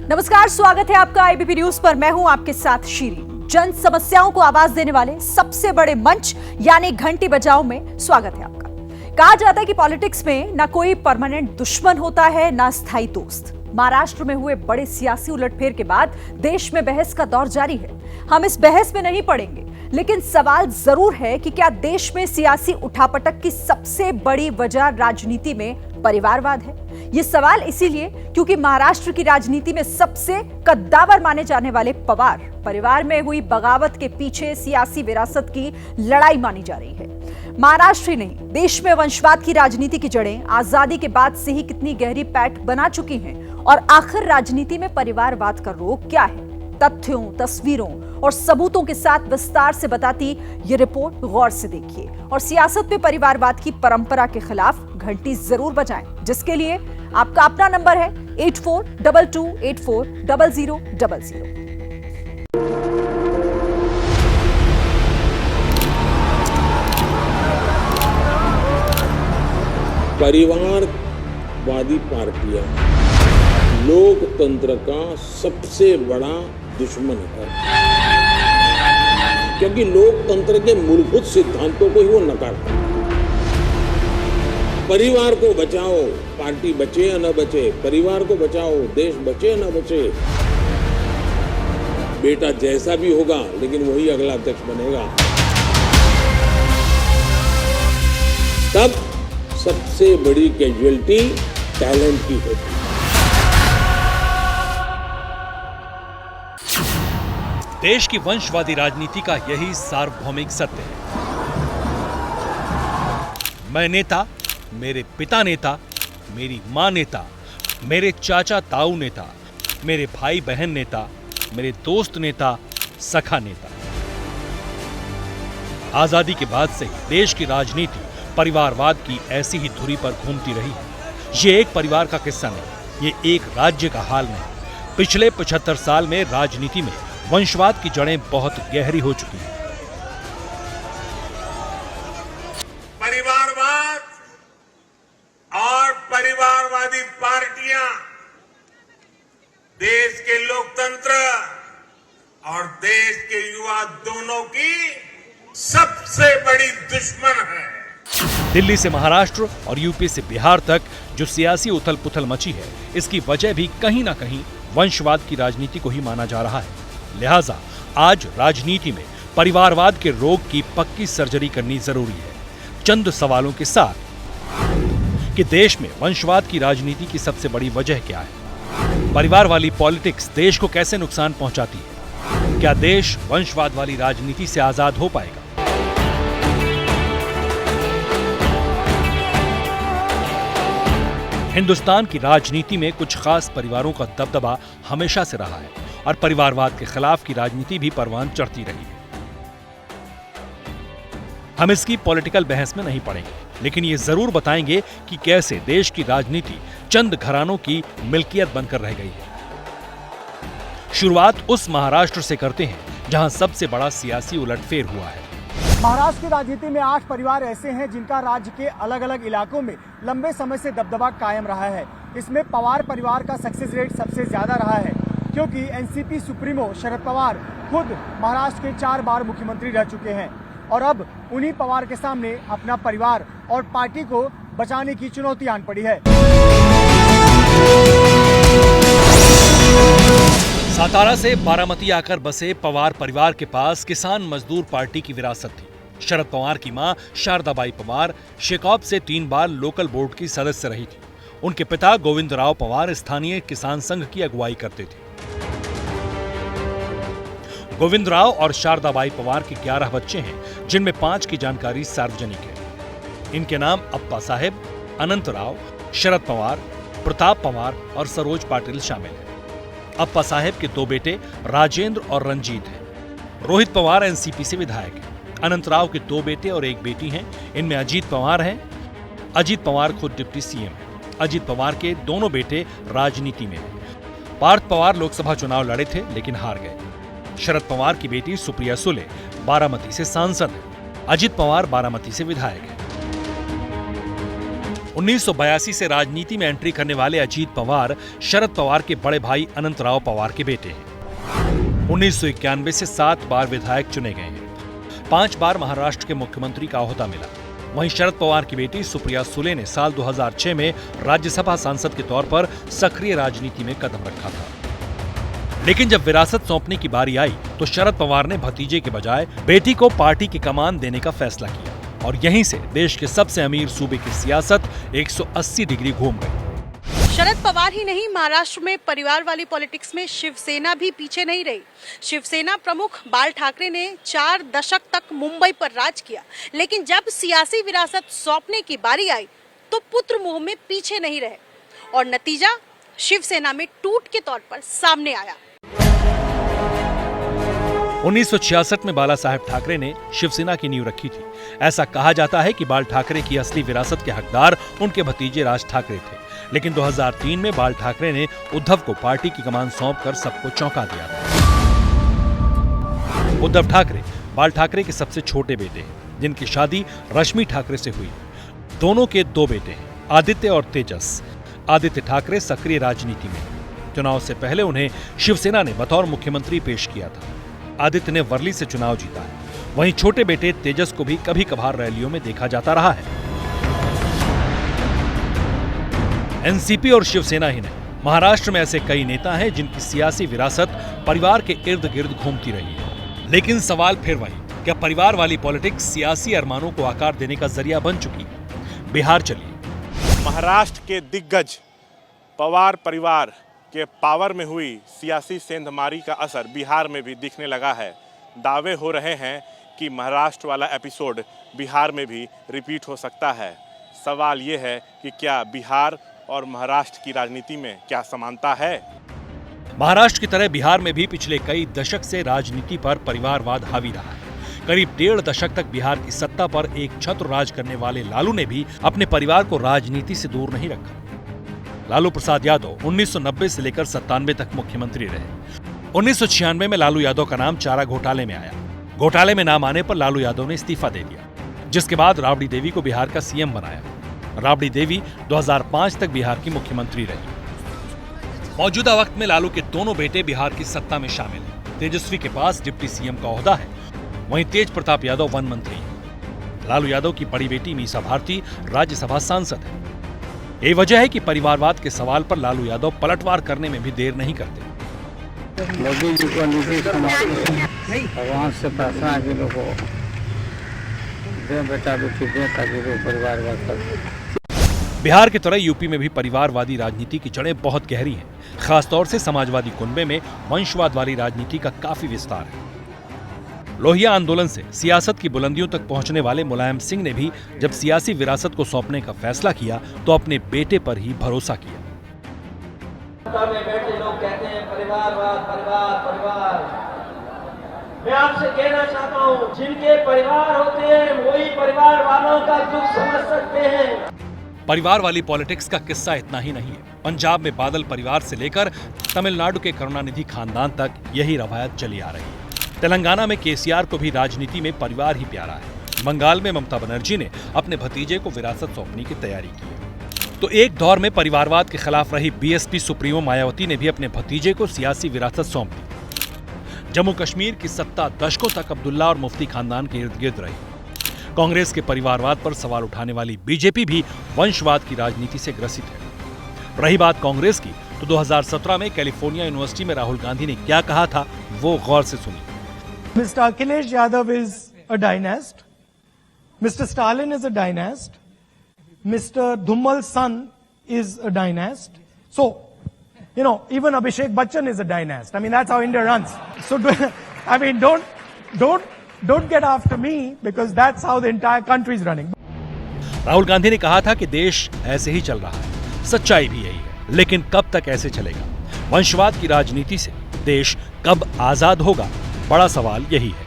नमस्कार, स्वागत है आपका आईबीपी न्यूज पर। मैं हूं आपके साथ शीरी। जन समस्याओं को आवाज देने वाले सबसे बड़े मंच यानी घंटी बजाओ में स्वागत है आपका। कहा जाता है कि पॉलिटिक्स में ना कोई परमानेंट दुश्मन होता है ना स्थायी दोस्त। महाराष्ट्र में हुए बड़े सियासी उलटफेर के बाद देश में बहस का दौर जारी है। हम इस बहस में नहीं पड़ेंगे, लेकिन सवाल जरूर है कि क्या देश में सियासी उठापटक की सबसे बड़ी वजह राजनीति में परिवारवाद है। यह सवाल इसीलिए क्योंकि महाराष्ट्र की राजनीति में सबसे कद्दावर माने जाने वाले पवार परिवार में हुई बगावत के पीछे सियासी विरासत की लड़ाई मानी जा रही है। महाराष्ट्र ही नहीं, देश में वंशवाद की राजनीति की जड़ें आजादी के बाद से ही कितनी गहरी पैठ बना चुकी हैं और आखिर राजनीति में परिवारवाद का रोग क्या है। तथ्यों, तस्वीरों और सबूतों के साथ विस्तार से बताती ये रिपोर्ट गौर से देखिए और सियासत में परिवारवाद की परंपरा के खिलाफ घंटी जरूर बजाएं, जिसके लिए आपका अपना नंबर है 8422840000। परिवारवादी पार्टियां लोकतंत्र का सबसे बड़ा दुश्मन है, क्योंकि लोकतंत्र के मूलभूत सिद्धांतों को ही वो नकारता है। परिवार को बचाओ, पार्टी बचे या न बचे, परिवार को बचाओ, देश बचे या न बचे। बेटा जैसा भी होगा लेकिन वही अगला अध्यक्ष बनेगा। तब सबसे बड़ी कैजुअलिटी टैलेंट की होती है। देश की वंशवादी राजनीति का यही सार्वभौमिक सत्य है। मैं नेता, मेरे पिता नेता, मेरी मां नेता, मेरे चाचा ताऊ नेता, मेरे भाई बहन नेता, मेरे दोस्त नेता, सखा नेता। आजादी के बाद से ही देश की राजनीति परिवारवाद की ऐसी ही धुरी पर घूमती रही है। ये एक परिवार का किस्सा नहीं, ये एक राज्य का हाल नहीं। पिछले 75 साल में राजनीति में वंशवाद की जड़ें बहुत गहरी हो चुकी हैं। परिवारवाद और परिवारवादी पार्टियां देश के लोकतंत्र और देश के युवा दोनों की सबसे बड़ी दुश्मन है। दिल्ली से महाराष्ट्र और यूपी से बिहार तक जो सियासी उथल पुथल मची है, इसकी वजह भी कहीं ना कहीं वंशवाद की राजनीति को ही माना जा रहा है। लिहाजा आज राजनीति में परिवारवाद के रोग की पक्की सर्जरी करनी जरूरी है, चंद सवालों के साथ कि देश में वंशवाद की राजनीति की सबसे बड़ी वजह क्या है, परिवार वाली पॉलिटिक्स देश को कैसे नुकसान पहुंचाती है, क्या देश वंशवाद वाली राजनीति से आजाद हो पाएगा। हिंदुस्तान की राजनीति में कुछ खास परिवारों का दबदबा हमेशा से रहा है और परिवारवाद के खिलाफ की राजनीति भी परवान चढ़ती रही है। हम इसकी पॉलिटिकल बहस में नहीं पड़ेंगे, लेकिन ये जरूर बताएंगे कि कैसे देश की राजनीति चंद घरानों की मिल्कियत बनकर रह गई है। शुरुआत उस महाराष्ट्र से करते हैं जहां सबसे बड़ा सियासी उलटफेर हुआ है। महाराष्ट्र की राजनीति में 8 परिवार ऐसे हैं जिनका राज्य के अलग अलग इलाकों में लंबे समय से दबदबा कायम रहा है। इसमें पवार परिवार का सक्सेस रेट सबसे ज्यादा रहा है, क्योंकि एनसीपी सुप्रीमो शरद पवार खुद महाराष्ट्र के 4 बार मुख्यमंत्री रह चुके हैं और अब उन्हीं पवार के सामने अपना परिवार और पार्टी को बचाने की चुनौती आन पड़ी है। सातारा से बारामती आकर बसे पवार परिवार के पास किसान मजदूर पार्टी की विरासत थी। शरद पवार की मां शारदाबाई पवार शेकॉप से 3 बार लोकल बोर्ड की सदस्य रही थी। उनके पिता गोविंदराव पवार स्थानीय किसान संघ की अगुवाई करते थे। गोविंदराव और शारदाबाई पवार के 11 बच्चे हैं, जिनमें 5 की जानकारी सार्वजनिक है। इनके नाम अप्पा साहेब, अनंतराव, शरद पवार, प्रताप पवार और सरोज पाटिल शामिल हैं। अप्पा साहेब के 2 बेटे राजेंद्र और रंजीत हैं। रोहित पवार एनसीपी से विधायक हैं। अनंतराव के 2 बेटे और 1 बेटी हैं। इनमें अजीत पवार हैं। अजीत पवार खुद डिप्टी सीएम हैं। अजीत पवार के दोनों बेटे राजनीति में हैं। पार्थ पवार लोकसभा चुनाव लड़े थे लेकिन हार गए। शरद पवार की बेटी सुप्रिया सुले बारामती से सांसद हैं। अजीत पवार बारामती से विधायक हैं। 1982 से राजनीति में एंट्री करने वाले अजीत पवार शरद पवार के बड़े भाई अनंतराव पवार के बेटे हैं। 1991 से 7 बार विधायक चुने गए हैं। 5 बार महाराष्ट्र के मुख्यमंत्री का ओहदा मिला। वहीं शरद पवार की बेटी सुप्रिया सुले ने साल 2006 में राज्यसभा सांसद के तौर पर सक्रिय राजनीति में कदम रखा था। लेकिन जब विरासत सौंपने की बारी आई तो शरद पवार ने भतीजे के बजाय बेटी को पार्टी की कमान देने का फैसला किया और यहीं से देश के सबसे अमीर सूबे की सियासत 180 डिग्री घूम गई। शरद पवार ही नहीं, महाराष्ट्र में परिवार वाली पॉलिटिक्स में शिवसेना भी पीछे नहीं रही। शिवसेना प्रमुख बाल ठाकरे ने 4 दशक तक मुंबई पर राज किया, लेकिन जब सियासी विरासत सौंपने की बारी आई तो पुत्र मुंह में पीछे नहीं रहे और नतीजा शिवसेना में टूट के तौर पर सामने आया। 1966 में बाला साहेब ठाकरे ने शिवसेना की नींव रखी थी। ऐसा कहा जाता है कि बाल ठाकरे की असली विरासत के हकदार उनके भतीजे राज ठाकरे थे, लेकिन 2003 में बाल ठाकरे ने उद्धव को पार्टी की कमान सौंपकर सबको चौंका दिया था। उद्धव ठाकरे बाल ठाकरे के सबसे छोटे बेटे हैं, जिनकी शादी रश्मि ठाकरे से हुई। दोनों के 2 बेटे हैं, आदित्य और तेजस। आदित्य ठाकरे सक्रिय राजनीति में। चुनाव से पहले उन्हें शिवसेना ने बतौर मुख्यमंत्री पेश किया था। आदित्य ने वर्ली से चुनाव जीता है। वहीं छोटे बेटे तेजस को भी कभी कभार रैलियों में देखा जाता रहा है। एनसीपी और शिवसेना ही नहीं, महाराष्ट्र में ऐसे कई नेता हैं जिनकी सियासी विरासत परिवार के इर्द गिर्द घूमती रही है। लेकिन सवाल फिर वही, क्या परिवार वाली पॉलिटिक्स सियासी अरमानों को आकार देने का जरिया बन चुकी? बिहार चलिए। महाराष्ट्र के दिग्गज पवार परिवार के पावर में हुई सियासी सेंधमारी का असर बिहार में भी दिखने लगा है। दावे हो रहे हैं कि महाराष्ट्र वाला एपिसोड बिहार में भी रिपीट हो सकता है। सवाल ये है कि क्या बिहार और महाराष्ट्र की राजनीति में क्या समानता है? महाराष्ट्र की तरह बिहार में भी पिछले कई दशक से राजनीति पर परिवारवाद हावी रहा है। करीब 1.5 दशक तक बिहार की सत्ता पर एक छत्र राज करने वाले लालू ने भी अपने परिवार को राजनीति से दूर नहीं रखा। लालू प्रसाद यादव 1990 से लेकर 97 तक मुख्यमंत्री रहे। 1996 में लालू यादव का नाम चारा घोटाले में आया। घोटाले में नाम आने पर लालू यादव ने इस्तीफा दे दिया, जिसके बाद राबड़ी देवी को बिहार का सीएम बनाया। राबड़ी देवी 2005 तक बिहार की मुख्यमंत्री रही। मौजूदा वक्त में लालू के दोनों बेटे बिहार की सत्ता में शामिल हैं। तेजस्वी के पास डिप्टी सीएम का ओहदा है, वहीं तेज प्रताप यादव वन मंत्री हैं। लालू यादव की बड़ी बेटी मीसा भारती राज्यसभा सांसद है। ये वजह है कि परिवारवाद के सवाल पर लालू यादव पलटवार करने में भी देर नहीं करते। मोदी जी को नीतीश कुमार भगवान से प्रार्थना है कि लोगों को दे बेटा बेटी दे ताकि वो परिवारवाद कर। बिहार की तरह यूपी में भी परिवारवादी राजनीति की जड़ें बहुत गहरी हैं। खासतौर से समाजवादी कुनबे में वंशवाद वाली राजनीति का काफी विस्तार है। लोहिया आंदोलन से सियासत की बुलंदियों तक पहुंचने वाले मुलायम सिंह ने भी जब सियासी विरासत को सौंपने का फैसला किया तो अपने बेटे पर ही भरोसा किया। में बैठे लोग कहते हैं परिवारवाद, परिवार परिवार। मैं आपसे कहना चाहता हूं, जिनके परिवार होते हैं वही परिवार वालों का दुख समझ सकते हैं। परिवार वाली पॉलिटिक्स का किस्सा इतना ही नहीं है। पंजाब में बादल परिवार से लेकर तमिलनाडु के करुणानिधि खानदान तक यही रवायत चली आ रही है। तेलंगाना में केसीआर को भी राजनीति में परिवार ही प्यारा है। बंगाल में ममता बनर्जी ने अपने भतीजे को विरासत सौंपने की तैयारी की है। तो एक दौर में परिवारवाद के खिलाफ रही बीएसपी सुप्रीमो मायावती ने भी अपने भतीजे को सियासी विरासत सौंप दी। जम्मू कश्मीर की सत्ता दशकों तक अब्दुल्ला और मुफ्ती खानदान के इर्द गिर्द रही। कांग्रेस के परिवारवाद पर सवाल उठाने वाली बीजेपी भी वंशवाद की राजनीति से ग्रसित है। रही बात कांग्रेस की, तो 2017 में कैलिफोर्निया यूनिवर्सिटी में राहुल गांधी ने क्या कहा था, वो गौर से सुनिए। Mr. Akhilesh Yadav is a dynast. Mr. Stalin is a dynast. Mr. Dhummal's son is a dynast. So, even Abhishek Bachchan is a dynast. I mean, that's how India runs. So, don't get after me because that's how the entire country is running. Rahul Gandhi ने कहा था कि देश ऐसे ही चल रहा है। सच्चाई भी यही है, लेकिन कब तक ऐसे चलेगा? वंशवाद की राजनीति से देश कब आजाद होगा? बड़ा सवाल यही है।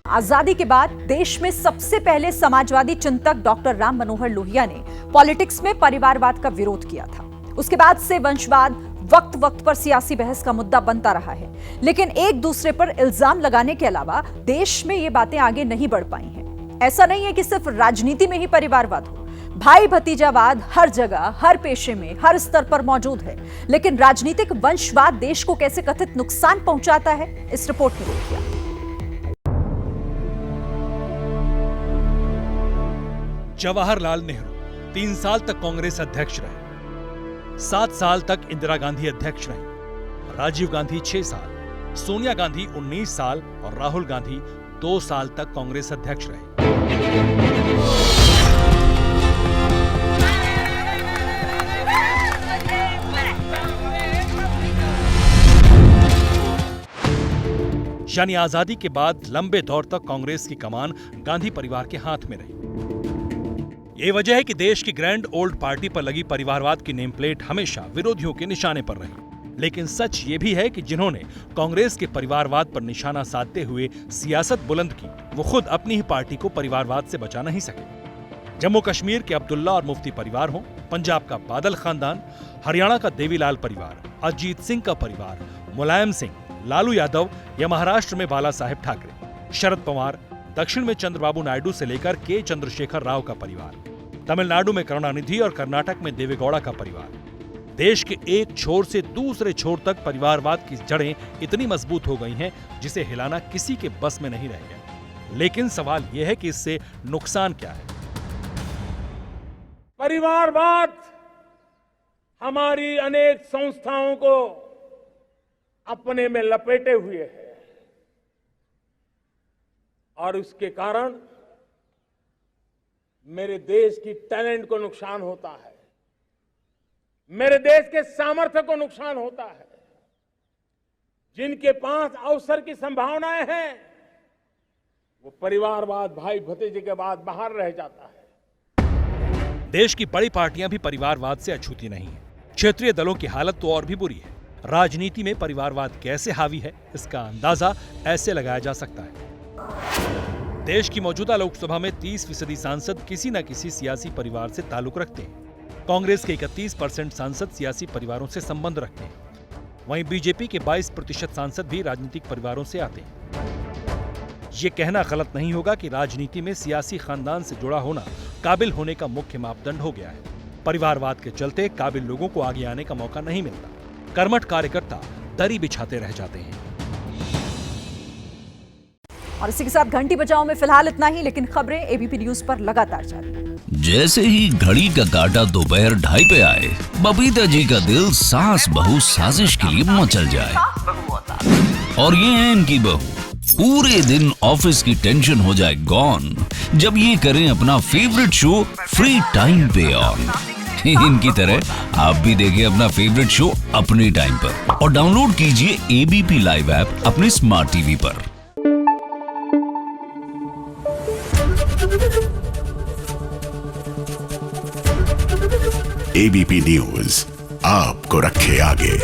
आजादी के बाद देश में सबसे पहले समाजवादी चिंतक डॉक्टर राम मनोहर लोहिया ने पॉलिटिक्स में परिवारवाद का विरोध किया था। उसके बाद से वंशवाद वक्त वक्त पर सियासी बहस का मुद्दा बनता रहा है, लेकिन एक दूसरे पर इल्जाम लगाने के अलावा देश में ये बातें आगे नहीं बढ़ पाई हैं। ऐसा नहीं है कि सिर्फ राजनीति में ही परिवारवाद हो, भाई भतीजावाद हर जगह, हर पेशे में, हर स्तर पर मौजूद है। लेकिन राजनीतिक वंशवाद देश को कैसे कथित नुकसान पहुंचाता है, इस रिपोर्ट में देखिए। जवाहरलाल नेहरू 3 साल तक कांग्रेस अध्यक्ष रहे, 7 साल तक इंदिरा गांधी अध्यक्ष रही, राजीव गांधी 6 साल, सोनिया गांधी 19 साल और राहुल गांधी 2 साल तक कांग्रेस अध्यक्ष रहे। यानी आजादी के बाद लंबे दौर तक कांग्रेस की कमान गांधी परिवार के हाथ में रही। ये वजह है कि देश की ग्रैंड ओल्ड पार्टी पर लगी परिवारवाद की नेम प्लेट हमेशा विरोधियों के निशाने पर रही। लेकिन सच ये भी है कि जिन्होंने कांग्रेस के परिवारवाद पर निशाना साधते हुए सियासत बुलंद की, वो खुद अपनी ही पार्टी को परिवारवाद से बचा नहीं सके। जम्मू कश्मीर के अब्दुल्ला और मुफ्ती परिवार हो, पंजाब का बादल खानदान, हरियाणा का देवीलाल परिवार, अजीत सिंह का परिवार, मुलायम सिंह, लालू यादव या महाराष्ट्र में बाला साहेब ठाकरे, शरद पवार, दक्षिण में चंद्रबाबू नायडू से लेकर के चंद्रशेखर राव का परिवार, तमिलनाडु में करुणानिधि और कर्नाटक में देवेगौड़ा का परिवार। देश के एक छोर से दूसरे छोर तक परिवारवाद की जड़ें इतनी मजबूत हो गई हैं जिसे हिलाना किसी के बस में नहीं रह गया। लेकिन सवाल यह है कि इससे नुकसान क्या है। परिवारवाद हमारी अनेक संस्थाओं को अपने में लपेटे हुए है और उसके कारण मेरे देश की टैलेंट को नुकसान होता है, मेरे देश के सामर्थ्य को नुकसान होता है। जिनके पास अवसर की संभावनाएं हैं वो परिवारवाद, भाई भतीजे के बाद बाहर रह जाता है। देश की बड़ी पार्टियां भी परिवारवाद से अछूती नहीं है। क्षेत्रीय दलों की हालत तो और भी बुरी है। राजनीति में परिवारवाद कैसे हावी है, इसका अंदाजा ऐसे लगाया जा सकता है। देश की मौजूदा लोकसभा में 30% सांसद किसी न किसी सियासी परिवार से ताल्लुक रखते हैं। कांग्रेस के 31% सांसद सियासी परिवारों से संबंध रखते हैं। वहीं बीजेपी के 22% सांसद भी राजनीतिक परिवारों से आते हैं। ये कहना गलत नहीं होगा कि राजनीति में सियासी खानदान से जुड़ा होना काबिल होने का मुख्य मापदंड हो गया है। परिवारवाद के चलते काबिल लोगों को आगे आने का मौका नहीं मिलता। कर्मठ कार्यकर्ता दरी बिछाते रह जाते हैं। और इसी के साथ घंटी बजाओ में फिलहाल इतना ही, लेकिन खबरें एबीपी न्यूज पर लगातार जारी। जैसे ही घड़ी का काटा दोपहर 2:30 पे आए, बबीता जी का दिल सास बहू साजिश के लिए मचल जाए। और ये है इनकी बहू, पूरे दिन ऑफिस की टेंशन हो जाए गॉन जब ये करें अपना फेवरेट शो फ्री टाइम पे ऑन। इनकी तरह आप भी देखिए अपना फेवरेट शो अपने टाइम पर और डाउनलोड कीजिए एबीपी लाइव ऐप अपने स्मार्ट टीवी पर। एबीपी न्यूज आपको रखे आगे।